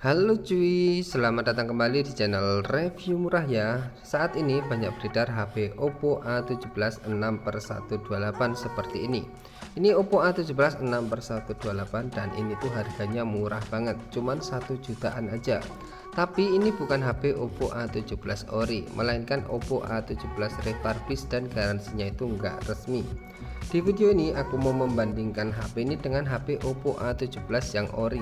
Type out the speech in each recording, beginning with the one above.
Halo cuy, selamat datang kembali di channel review murah ya. Saat ini banyak beredar HP Oppo A17 6/128 seperti ini. Ini Oppo A17 6/128 dan ini tuh harganya murah banget, cuman 1 jutaan aja. Tapi ini bukan HP Oppo A17 ori, melainkan Oppo A17 refurbished dan garansinya itu enggak resmi. Di video ini aku mau membandingkan HP ini dengan HP Oppo A17 yang ori.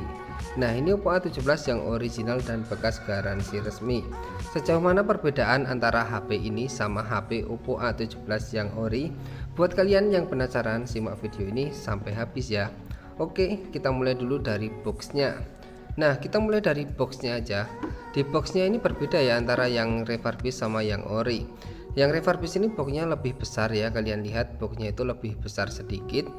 Nah, ini Oppo A17 yang original dan bekas garansi resmi. Sejauh mana perbedaan antara HP ini sama HP Oppo A17 yang ori? Buat kalian yang penasaran, simak video ini sampai habis ya. Oke, kita mulai dulu dari boxnya. Nah, kita mulai dari boxnya aja. Di boxnya ini berbeda ya antara yang refurbished sama yang ori. Yang refurbished ini boxnya lebih besar ya, kalian lihat boxnya itu lebih besar sedikit.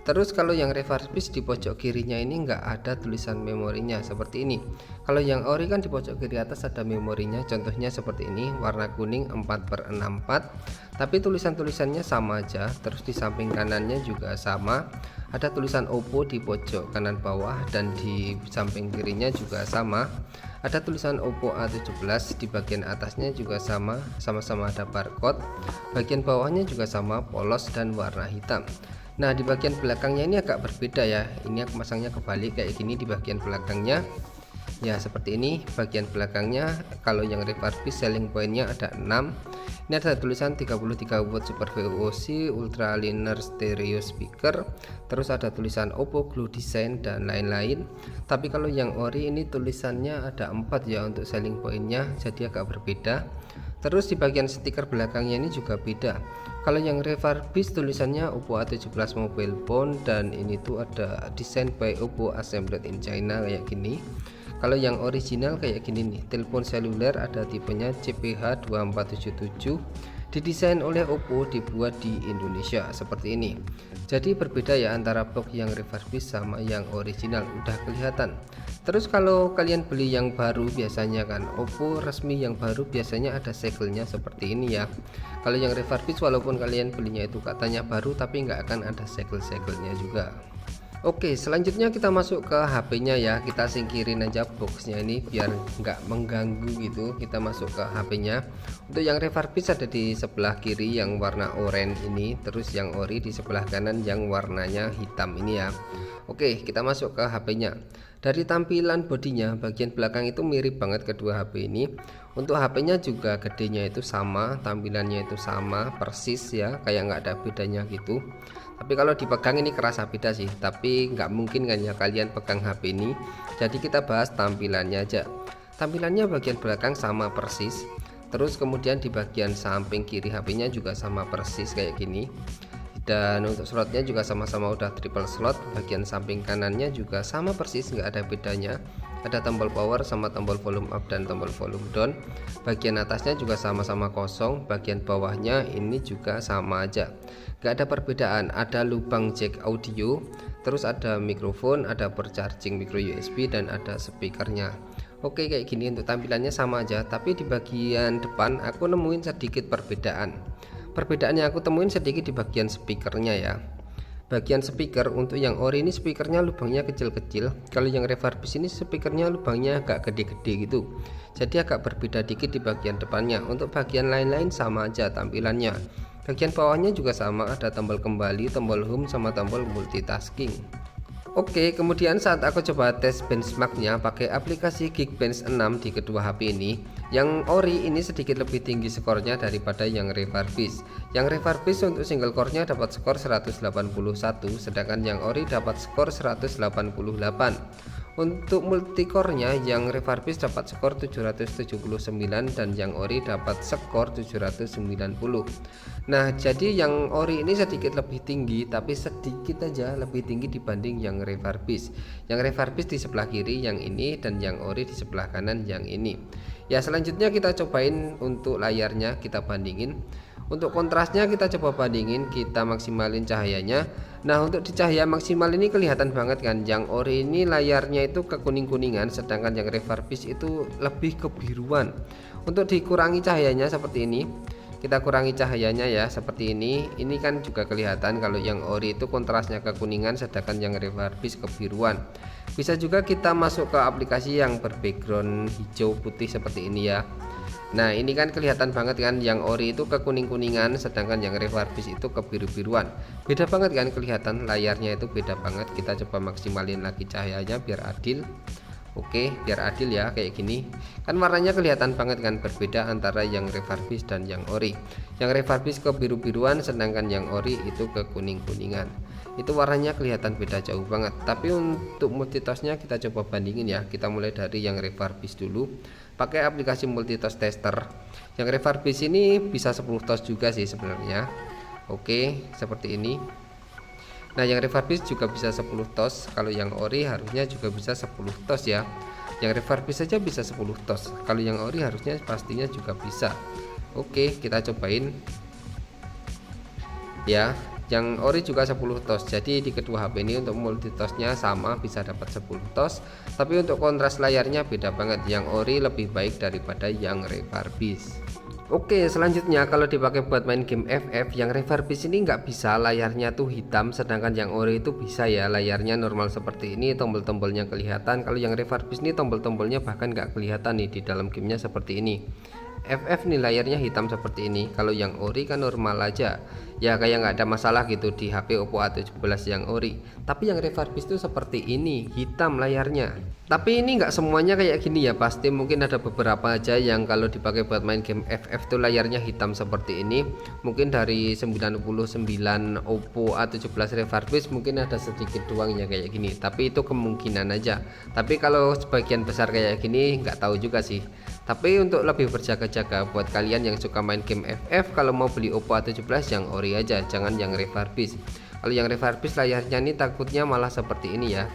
Terus kalau yang refurbished di pojok kirinya ini enggak ada tulisan memorinya seperti ini. Kalau yang ori kan di pojok kiri atas ada memorinya, contohnya seperti ini, warna kuning 4/64. Tapi tulisan-tulisannya sama aja. Terus di samping kanannya juga sama, ada tulisan Oppo di pojok kanan bawah, dan di samping kirinya juga sama, ada tulisan Oppo A17. Di bagian atasnya juga sama-sama ada barcode. Bagian bawahnya juga sama, polos dan warna hitam. Nah, di bagian belakangnya ini agak berbeda ya. Ini aku masangnya kebalik kayak gini. Di bagian belakangnya ya seperti ini bagian belakangnya. Kalau yang refurbished selling pointnya ada 6. Ini ada tulisan 33 watt super VOC ultra linear stereo speaker, terus ada tulisan Oppo Glow Design dan lain-lain. Tapi kalau yang ori ini tulisannya ada 4 ya untuk selling pointnya, jadi agak berbeda. Terus di bagian stiker belakangnya ini juga beda. Kalau yang refurbished tulisannya Oppo A17 mobile phone, dan ini tuh ada desain by Oppo assembled in China kayak gini. Kalau yang original kayak gini nih, telepon seluler ada tipenya CPH2477, didesain oleh Oppo, dibuat di Indonesia seperti ini. Jadi berbeda ya antara box yang refurbished sama yang original, udah kelihatan. Terus kalau kalian beli yang baru, biasanya kan Oppo resmi yang baru biasanya ada segelnya seperti ini ya. Kalau yang refurbished walaupun kalian belinya itu katanya baru, tapi nggak akan ada segel-segelnya juga. Oke, selanjutnya kita masuk ke HP-nya ya. Kita singkirin aja boxnya ini biar nggak mengganggu gitu. Kita masuk ke HP-nya. Untuk yang refurbished ada di sebelah kiri yang warna oranye ini, terus yang ori di sebelah kanan yang warnanya hitam ini ya. Oke, kita masuk ke HP-nya. Dari tampilan bodinya, bagian belakang itu mirip banget kedua HP ini. Untuk HP-nya juga gedenya itu sama, tampilannya itu sama persis ya, kayak nggak ada bedanya gitu. Tapi kalau dipegang ini kerasa beda sih, tapi nggak mungkin kan ya kalian pegang HP ini. Jadi kita bahas tampilannya aja. Tampilannya bagian belakang sama persis. Terus kemudian di bagian samping kiri HP-nya juga sama persis kayak gini. Dan untuk slotnya juga sama-sama udah triple slot. Bagian samping kanannya juga sama persis, nggak ada bedanya. Ada tombol power sama tombol volume up dan tombol volume down. Bagian atasnya juga sama-sama kosong. Bagian bawahnya ini juga sama aja, nggak ada perbedaan. Ada lubang jack audio, terus ada mikrofon, ada port charging micro USB, dan ada speakernya. Oke, kayak gini untuk tampilannya sama aja. Tapi di bagian depan aku nemuin sedikit perbedaan. Perbedaannya aku temuin sedikit di bagian speakernya ya. Bagian speaker untuk yang ori ini speakernya lubangnya kecil-kecil. Kalau yang refurbished ini speakernya lubangnya agak gede-gede gitu. Jadi agak berbeda dikit di bagian depannya. Untuk bagian lain-lain sama aja tampilannya. Bagian bawahnya juga sama, ada tombol kembali, tombol home, sama tombol multitasking. Oke, kemudian saat aku coba tes benchmarknya pakai aplikasi Geekbench 6 di kedua HP ini, yang ori ini sedikit lebih tinggi skornya daripada yang refurbished. Yang refurbished untuk single core-nya dapat skor 181, sedangkan yang ori dapat skor 188. Untuk multicore-nya yang refurbished dapat skor 779 dan yang ori dapat skor 790. Nah, jadi yang ori ini sedikit lebih tinggi, tapi sedikit aja lebih tinggi dibanding yang refurbished. Yang refurbished di sebelah kiri yang ini, dan yang ori di sebelah kanan yang ini. Ya, selanjutnya kita cobain untuk layarnya, kita bandingin. Untuk kontrasnya kita coba bandingin, kita maksimalin cahayanya. Nah, untuk di cahaya maksimal ini kelihatan banget kan, yang ori ini layarnya itu kekuning-kuningan, sedangkan yang refurbished itu lebih kebiruan. Untuk dikurangi cahayanya seperti ini, kita kurangi cahayanya ya, seperti ini kan juga kelihatan kalau yang ori itu kontrasnya kekuningan, sedangkan yang refurbish kebiruan. Bisa juga kita masuk ke aplikasi yang berbackground hijau putih seperti ini ya. Nah ini kan kelihatan banget kan, yang ori itu ke kuning-kuningan, sedangkan yang refurbish itu ke biru-biruan. Beda banget kan, kelihatan layarnya itu beda banget. Kita coba maksimalin lagi cahayanya biar adil. Oke, biar adil ya, kayak gini kan warnanya kelihatan banget kan, berbeda antara yang refurbish dan yang ori. Yang refurbish ke biru-biruan, sedangkan yang ori itu ke kuning-kuningan. Itu warnanya kelihatan beda jauh banget. Tapi untuk multitossnya kita coba bandingin ya. Kita mulai dari yang refurbish dulu, pakai aplikasi multitoss tester. Yang refurbish ini bisa 10 toss juga sih sebenarnya. Oke, seperti ini. Nah yang refurbish juga bisa 10 toss. Kalau yang ori harusnya juga bisa 10 toss ya. Yang refurbish saja bisa 10 toss. Kalau yang ori harusnya pastinya juga bisa. Oke, kita cobain ya. Yang ori juga 10 toss. Jadi di kedua HP ini untuk multitossnya sama, bisa dapat 10 toss. Tapi untuk kontras layarnya beda banget. Yang ori lebih baik daripada yang refurbish. Oke, selanjutnya kalau dipakai buat main game FF, yang refurbish ini nggak bisa layarnya tuh hitam, sedangkan yang ori itu bisa ya, layarnya normal seperti ini, tombol-tombolnya kelihatan. Kalau yang refurbish ini tombol-tombolnya bahkan nggak kelihatan nih di dalam gamenya seperti ini. FF nih layarnya hitam seperti ini. Kalau yang ori kan normal aja ya, kayak nggak ada masalah gitu di HP Oppo A17 yang ori. Tapi yang refurbish itu seperti ini, hitam layarnya. Tapi ini nggak semuanya kayak gini ya, pasti mungkin ada beberapa aja yang kalau dipakai buat main game FF tuh layarnya hitam seperti ini. Mungkin dari 99 Oppo A17 refurbish mungkin ada sedikit doang ya kayak gini, tapi itu kemungkinan aja. Tapi kalau sebagian besar kayak gini nggak tahu juga sih. Tapi untuk lebih berjaga-jaga buat kalian yang suka main game FF, kalau mau beli Oppo A17 yang ori aja, jangan yang refurbish. Kalau yang refurbish layarnya ini takutnya malah seperti ini ya.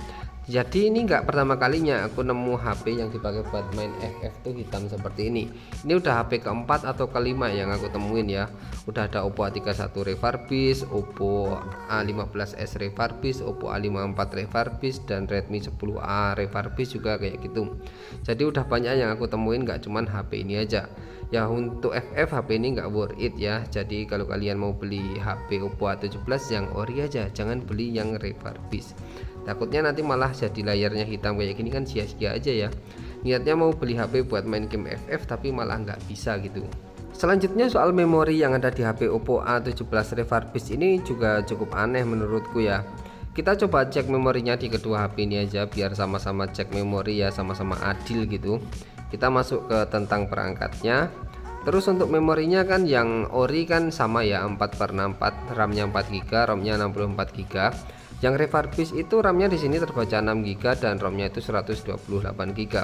Jadi ini nggak pertama kalinya aku nemu HP yang dipakai buat main FF tuh hitam seperti ini. Ini udah HP keempat atau kelima yang aku temuin ya. Udah ada Oppo A31 refurbish, Oppo A15s refurbish, Oppo A54 refurbish, dan Redmi 10A refurbish juga kayak gitu. Jadi udah banyak yang aku temuin, nggak cuman HP ini aja. Ya untuk FF HP ini nggak worth it ya. Jadi kalau kalian mau beli HP Oppo A17 yang ori aja, jangan beli yang refurbish. Takutnya nanti malah jadi layarnya hitam kayak gini kan sia-sia aja ya. Niatnya mau beli HP buat main game FF tapi malah nggak bisa gitu. Selanjutnya soal memori yang ada di HP Oppo A17 refurbish ini juga cukup aneh menurutku ya. Kita coba cek memorinya di kedua HP ini aja biar sama-sama cek memori ya, sama-sama adil gitu. Kita masuk ke tentang perangkatnya. Terus untuk memorinya kan yang ori kan sama ya, 4/64, RAM-nya 4GB, ROM-nya 64GB. Yang refurbish itu RAM-nya di sini terbaca 6GB dan ROM-nya itu 128GB.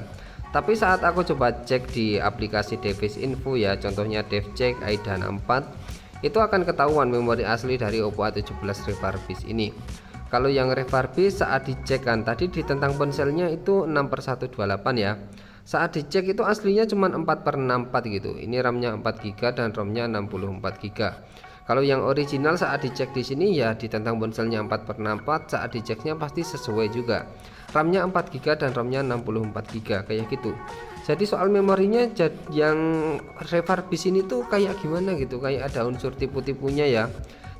Tapi saat aku coba cek di aplikasi device info ya, contohnya devcheck AIDA 64, itu akan ketahuan memori asli dari Oppo A17 refurbish ini. Kalau yang refurbish saat dicek kan tadi di tentang ponselnya itu 6/128 ya. Saat dicek itu aslinya cuma 4/64 gitu. Ini RAM-nya 4GB dan ROM-nya 64GB. Kalau yang original saat dicek di sini ya di tentang ponselnya 4/64, saat diceknya pasti sesuai juga. RAM-nya 4GB dan ROM-nya 64GB kayak gitu. Jadi soal memorinya yang refurbish ini tuh kayak gimana gitu, kayak ada unsur tipu-tipunya ya.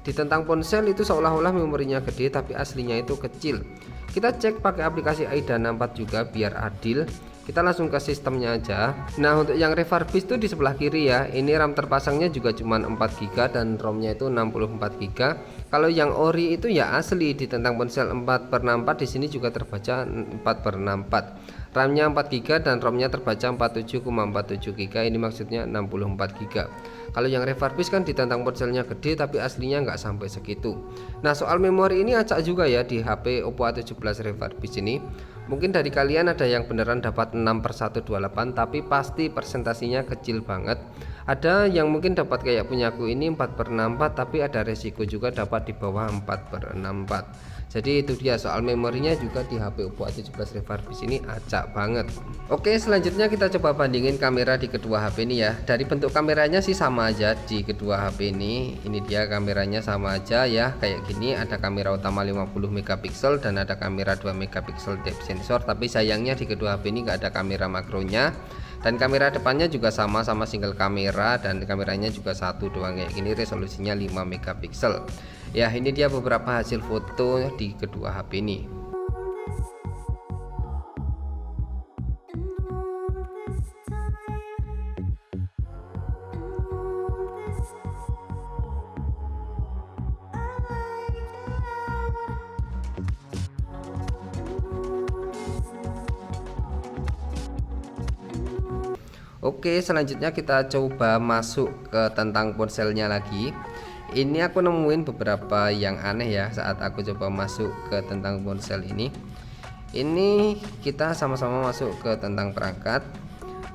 Di tentang ponsel itu seolah-olah memorinya gede tapi aslinya itu kecil. Kita cek pakai aplikasi AIDA 64 juga biar adil. Kita langsung ke sistemnya aja. Nah untuk yang refurbish itu di sebelah kiri ya, ini RAM terpasangnya juga cuma 4GB dan ROM-nya itu 64GB. Kalau yang ori itu ya asli di tentang ponsel 4/64, di sini juga terbaca 4/64. RAM-nya 4GB dan ROM-nya terbaca 47,47GB, ini maksudnya 64GB. Kalau yang refurbish kan ditantang ponselnya gede tapi aslinya nggak sampai segitu. Nah soal memori ini acak juga ya di HP Oppo A17 refurbish ini. Mungkin dari kalian ada yang beneran dapat 6/128 tapi pasti presentasinya kecil banget. Ada yang mungkin dapat kayak punyaku ini 4/64 tapi ada resiko juga dapat di bawah 4/64. Jadi itu dia soal memorinya juga di HP Oppo A17 refurbish ini acak banget. Oke, selanjutnya kita coba bandingin kamera di kedua HP ini ya. Dari bentuk kameranya sih sama aja di kedua HP ini. Ini dia kameranya sama aja ya, kayak gini. Ada kamera utama 50 megapiksel dan ada kamera 2 megapiksel depth sensor. Tapi sayangnya di kedua HP ini nggak ada kamera makronya. Dan kamera depannya juga sama single kamera, dan kameranya juga satu doang kayak gini, resolusinya 5 megapiksel. Ya, ini dia beberapa hasil foto di kedua HP ini. Oke, selanjutnya kita coba masuk ke tentang ponselnya lagi. Ini aku nemuin beberapa yang aneh ya saat aku coba masuk ke tentang ponsel ini. Ini kita sama-sama masuk ke tentang perangkat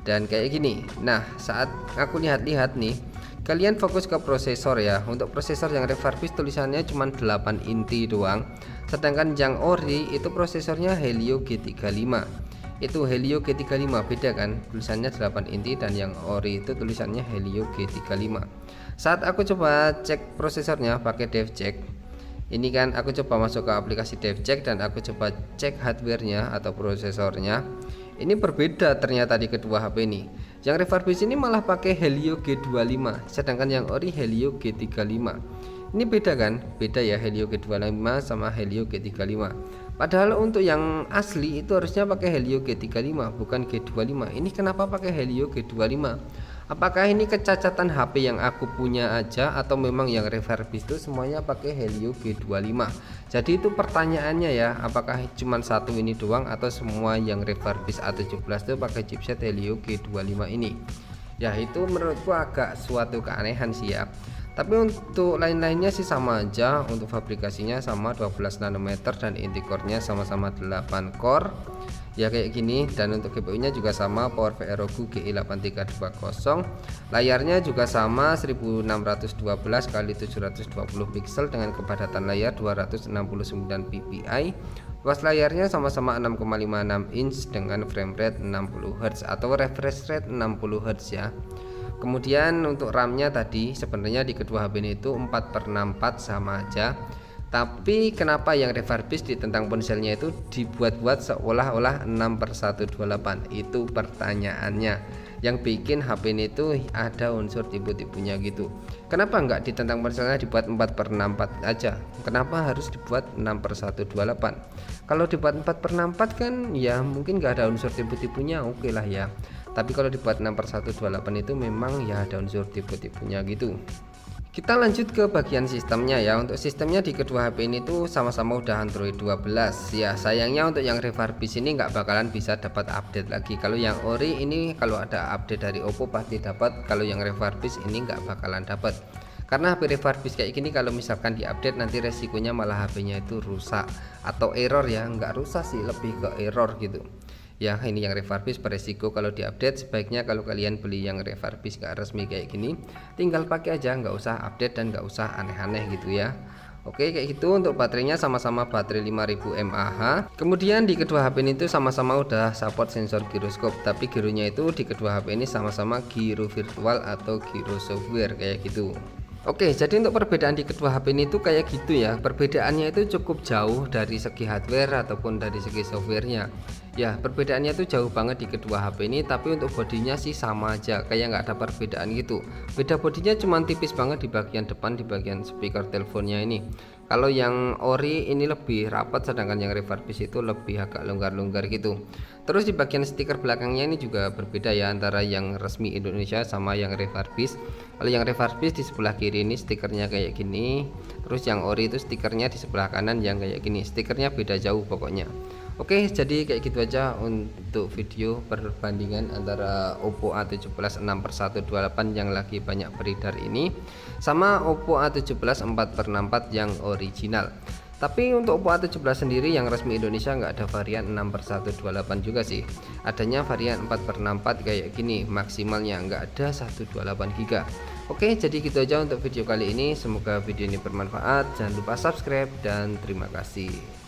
dan kayak gini. Nah, saat aku lihat-lihat nih, kalian fokus ke prosesor ya. Untuk prosesor yang refurbished tulisannya cuma 8 inti doang. Sedangkan yang ori itu prosesornya Helio G35. Itu Helio G35, beda kan, tulisannya 8 inti, dan yang ori itu tulisannya Helio G35. Saat aku coba cek prosesornya pakai DevCheck, ini kan aku coba masuk ke aplikasi DevCheck dan aku coba cek hardwarenya atau prosesornya. Ini berbeda ternyata di kedua HP ini. Yang refurbished ini malah pakai Helio G25, sedangkan yang ori Helio G35. Ini beda kan? Beda ya, Helio G25 sama Helio G35. Padahal untuk yang asli itu harusnya pakai Helio G35 bukan G25. Ini kenapa pakai Helio G25? Apakah ini kecacatan HP yang aku punya aja, atau memang yang refurbished itu semuanya pakai Helio G25? Jadi itu pertanyaannya ya, apakah cuma satu ini doang atau semua yang refurbished A17 itu pakai chipset Helio G25 ini? Ya, itu menurutku agak suatu keanehan sih ya. Tapi untuk lain-lainnya sih sama aja. Untuk fabrikasinya sama 12 nanometer dan inti core-nya sama-sama 8 core ya kayak gini. Dan untuk GPU nya juga sama, Power VROG GI8320. Layarnya juga sama 1612 x 720 pixel dengan kepadatan layar 269 ppi. Luas layarnya sama-sama 6,56 inch dengan frame rate 60 Hz atau refresh rate 60 Hz ya. Kemudian untuk RAM-nya tadi sebenarnya di kedua HP ini itu 4/64 sama aja. Tapi kenapa yang refurbished di tentang ponselnya itu dibuat-buat seolah-olah 6/128? Itu pertanyaannya. Yang bikin HP ini itu ada unsur tipu-tipunya gitu. Kenapa enggak di tentang ponselnya dibuat 4/64 aja? Kenapa harus dibuat 6/128? Kalau dibuat 4/64 kan ya mungkin enggak ada unsur tipu-tipunya, oke lah ya. Tapi kalau dibuat 6/128 itu memang ya ada unsur tipu-tipunya gitu. Kita lanjut ke bagian sistemnya ya. Untuk sistemnya di kedua HP ini tuh sama-sama udah Android 12 ya. Sayangnya untuk yang refurbished ini nggak bakalan bisa dapat update lagi. Kalau yang ori ini kalau ada update dari Oppo pasti dapat. Kalau yang refurbished ini nggak bakalan dapat. Karena HP refurbished kayak gini kalau misalkan diupdate nanti resikonya malah HP-nya itu rusak atau error ya. Nggak rusak sih, lebih ke error gitu. Ya, ini yang refurbished beresiko kalau diupdate. Sebaiknya kalau kalian beli yang refurbished gak resmi kayak gini, tinggal pakai aja, nggak usah update dan nggak usah aneh-aneh gitu ya. Oke, kayak gitu. Untuk baterainya sama-sama baterai 5000 mAh. Kemudian di kedua HP ini tuh sama-sama udah support sensor gyroscope, tapi gironya itu di kedua HP ini sama-sama giro virtual atau giro software kayak gitu. Oke, jadi untuk perbedaan di kedua HP ini tuh kayak gitu ya. Perbedaannya itu cukup jauh dari segi hardware ataupun dari segi softwarenya. Ya, perbedaannya itu jauh banget di kedua HP ini, tapi untuk bodinya sih sama aja, kayak nggak ada perbedaan gitu. Beda bodinya cuma tipis banget di bagian depan, di bagian speaker teleponnya ini. Kalau yang ori ini lebih rapat, sedangkan yang refurbished itu lebih agak longgar-longgar gitu. Terus di bagian stiker belakangnya ini juga berbeda ya antara yang resmi Indonesia sama yang refurbished. Kalau yang refurbished di sebelah kiri ini stikernya kayak gini, terus yang ori itu stikernya di sebelah kanan yang kayak gini. Stikernya beda jauh pokoknya. Oke, jadi kayak gitu aja untuk video perbandingan antara Oppo A17 6/128 yang lagi banyak beredar ini sama Oppo A17 4/64 yang original. Tapi untuk Oppo A17 sendiri yang resmi Indonesia nggak ada varian 6/128 juga sih. Adanya varian 4/64 kayak gini, maksimalnya nggak ada 128 GB. Oke, jadi gitu aja untuk video kali ini. Semoga video ini bermanfaat. Jangan lupa subscribe dan terima kasih.